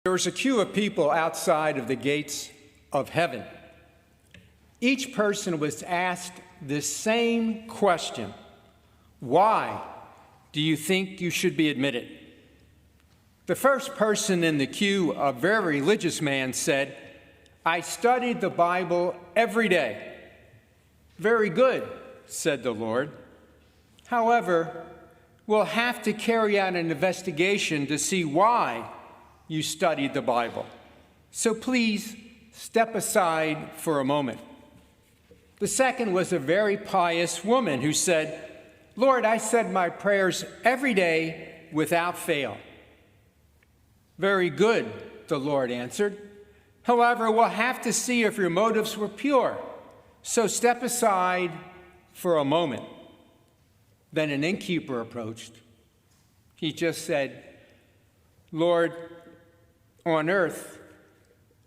There was a queue of people outside of the gates of heaven. Each person was asked the same question: why do you think you should be admitted? The first person in the queue, a very religious man, said, "I studied the Bible every day." "Very good," said the Lord. "However, we'll have to carry out an investigation to see why you studied the Bible. So please step aside for a moment." The second was a very pious woman who said, "Lord, I said my prayers every day without fail." "Very good," the Lord answered. "However, we'll have to see if your motives were pure. So step aside for a moment." Then an innkeeper approached. He just said, "Lord, on earth,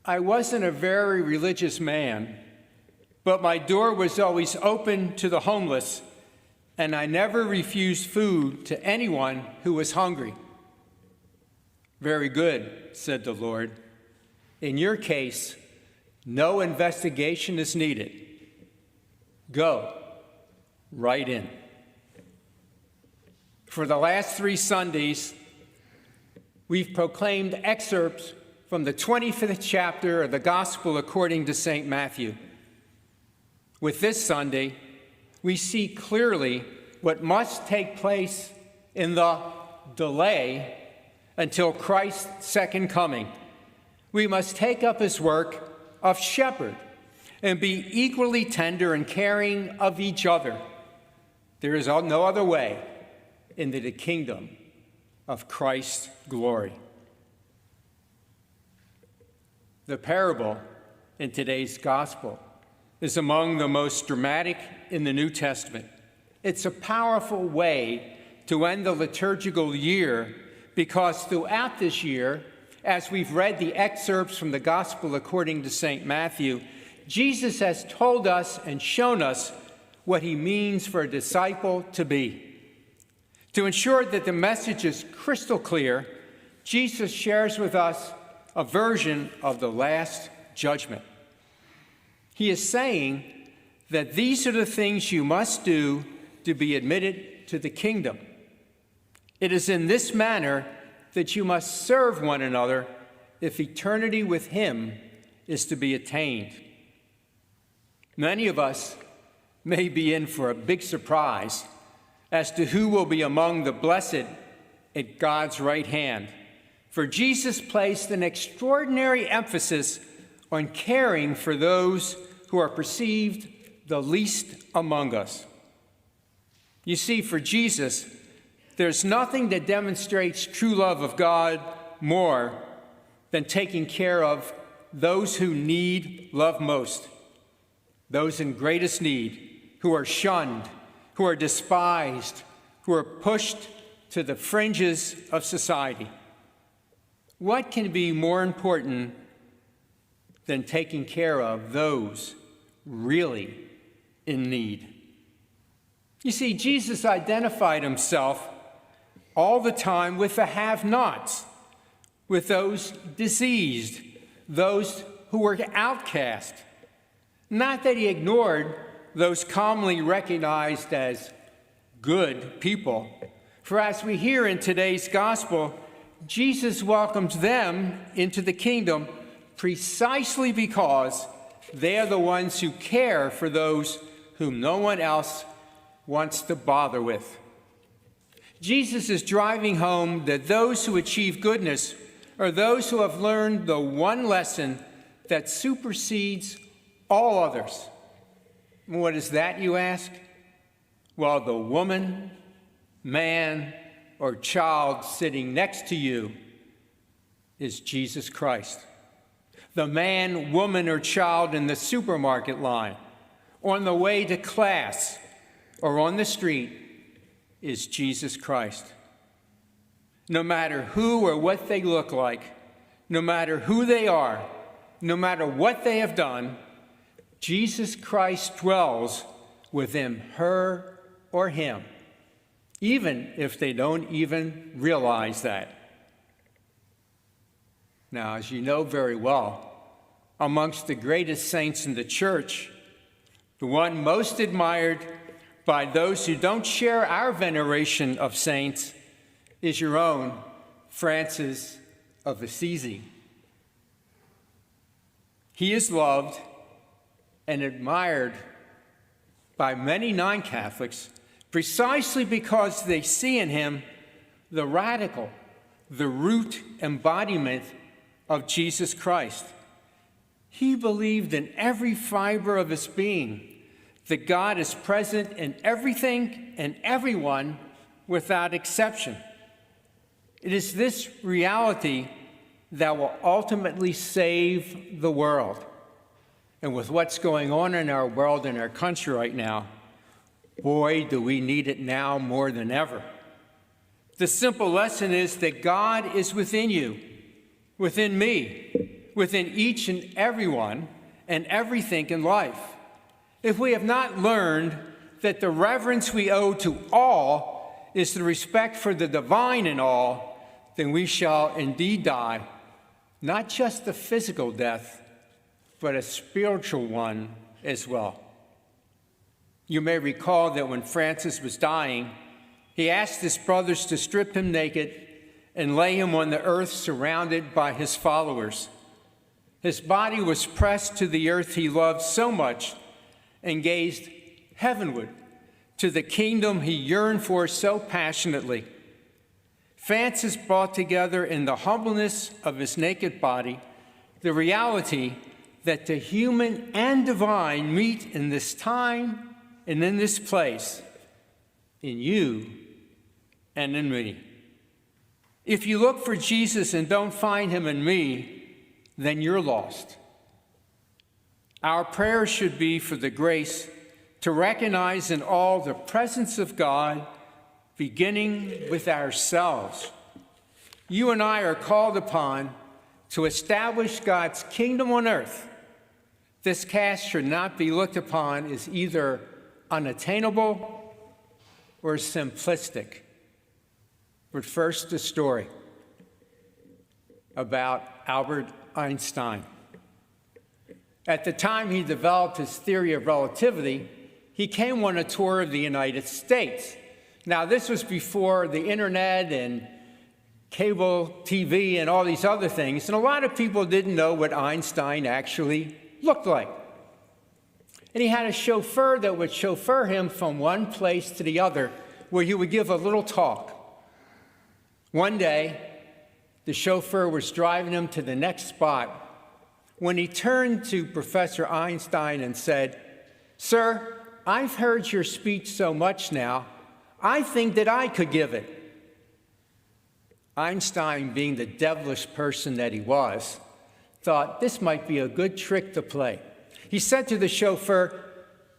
I wasn't a very religious man, but my door was always open to the homeless, and I never refused food to anyone who was hungry." "Very good," said the Lord. "In your case, no investigation is needed. Go right in." For the last 3 Sundays, we've proclaimed excerpts from the 25th chapter of the Gospel according to St. Matthew. With this Sunday, we see clearly what must take place in the delay until Christ's second coming. We must take up his work of shepherd and be equally tender and caring of each other. There is no other way into the kingdom of Christ's glory. The parable in today's gospel is among the most dramatic in the New Testament. It's a powerful way to end the liturgical year, because throughout this year, as we've read the excerpts from the Gospel according to St. Matthew, Jesus has told us and shown us what he means for a disciple to be. To ensure that the message is crystal clear, Jesus shares with us a version of the Last Judgment. He is saying that these are the things you must do to be admitted to the kingdom. It is in this manner that you must serve one another if eternity with him is to be attained. Many of us may be in for a big surprise as to who will be among the blessed at God's right hand. For Jesus placed an extraordinary emphasis on caring for those who are perceived the least among us. You see, for Jesus, there's nothing that demonstrates true love of God more than taking care of those who need love most, those in greatest need, who are shunned, who are despised, who are pushed to the fringes of society. What can be more important than taking care of those really in need? You see, Jesus identified himself all the time with the have-nots, with those diseased, those who were outcast. Not that he ignored those commonly recognized as good people. For as we hear in today's gospel, Jesus welcomes them into the kingdom precisely because they are the ones who care for those whom no one else wants to bother with. Jesus is driving home that those who achieve goodness are those who have learned the one lesson that supersedes all others. What is that, you ask? Well, the woman, man, or child sitting next to you is Jesus Christ. The man, woman, or child in the supermarket line, on the way to class, or on the street is Jesus Christ. No matter who or what they look like, no matter who they are, no matter what they have done, Jesus Christ dwells within her or him, even if they don't even realize that. Now, as you know very well, amongst the greatest saints in the church, the one most admired by those who don't share our veneration of saints is your own Francis of Assisi. He is loved and admired by many non-Catholics precisely because they see in him the radical, the root embodiment of Jesus Christ. He believed in every fiber of his being that God is present in everything and everyone without exception. It is this reality that will ultimately save the world. And with what's going on in our world and our country right now, boy, do we need it now more than ever. The simple lesson is that God is within you, within me, within each and everyone and everything in life. If we have not learned that the reverence we owe to all is the respect for the divine in all, then we shall indeed die, not just a physical death, but a spiritual one as well. You may recall that when Francis was dying, he asked his brothers to strip him naked and lay him on the earth surrounded by his followers. His body was pressed to the earth he loved so much and gazed heavenward to the kingdom he yearned for so passionately. Francis brought together in the humbleness of his naked body the reality that the human and divine meet in this time and in this place, in you and in me. If you look for Jesus and don't find him in me, then you're lost. Our prayer should be for the grace to recognize in all the presence of God, beginning with ourselves. You and I are called upon to establish God's kingdom on earth. This task should not be looked upon as either unattainable or simplistic. But first, the story about Albert Einstein. At the time he developed his theory of relativity, he came on a tour of the United States. Now, this was before the internet and cable TV and all these other things, and a lot of people didn't know what Einstein actually looked like. And he had a chauffeur that would chauffeur him from one place to the other, where he would give a little talk. One day, the chauffeur was driving him to the next spot when he turned to Professor Einstein and said, "Sir, I've heard your speech so much now, I think that I could give it." Einstein, being the devilish person that he was, thought this might be a good trick to play. He said to the chauffeur,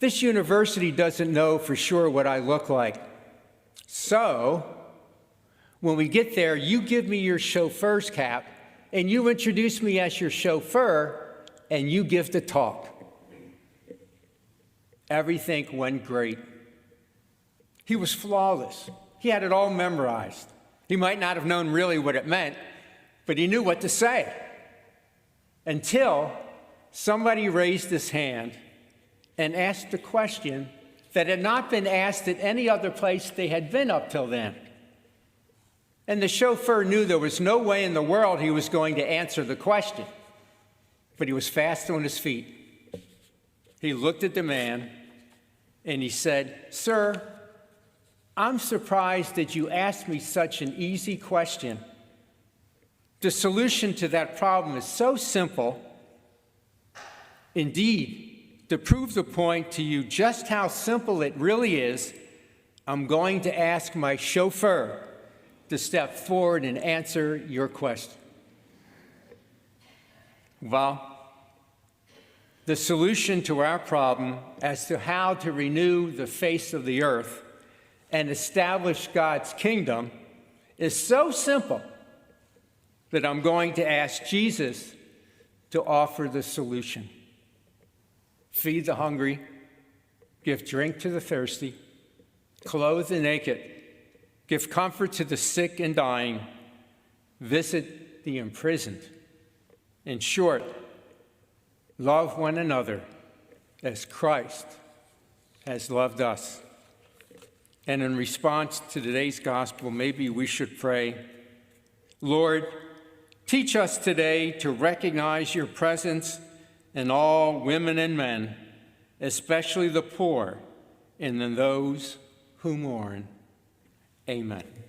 "This university doesn't know for sure what I look like. So, when we get there, you give me your chauffeur's cap, and you introduce me as your chauffeur, and you give the talk." Everything went great. He was flawless. He had it all memorized. He might not have known really what it meant, but he knew what to say. Until somebody raised his hand and asked a question that had not been asked at any other place they had been up till then. And the chauffeur knew there was no way in the world he was going to answer the question, but he was fast on his feet. He looked at the man and he said, "Sir, I'm surprised that you asked me such an easy question. The solution to that problem is so simple. Indeed, to prove the point to you just how simple it really is, I'm going to ask my chauffeur to step forward and answer your question." Well, the solution to our problem as to how to renew the face of the earth and establish God's kingdom is so simple that I'm going to ask Jesus to offer the solution. Feed the hungry, give drink to the thirsty, clothe the naked, give comfort to the sick and dying, visit the imprisoned, In short, love one another as Christ has loved us. And in response to today's gospel, maybe we should pray, Lord, teach us today to recognize your presence in all women and men, especially the poor and in those who mourn. Amen.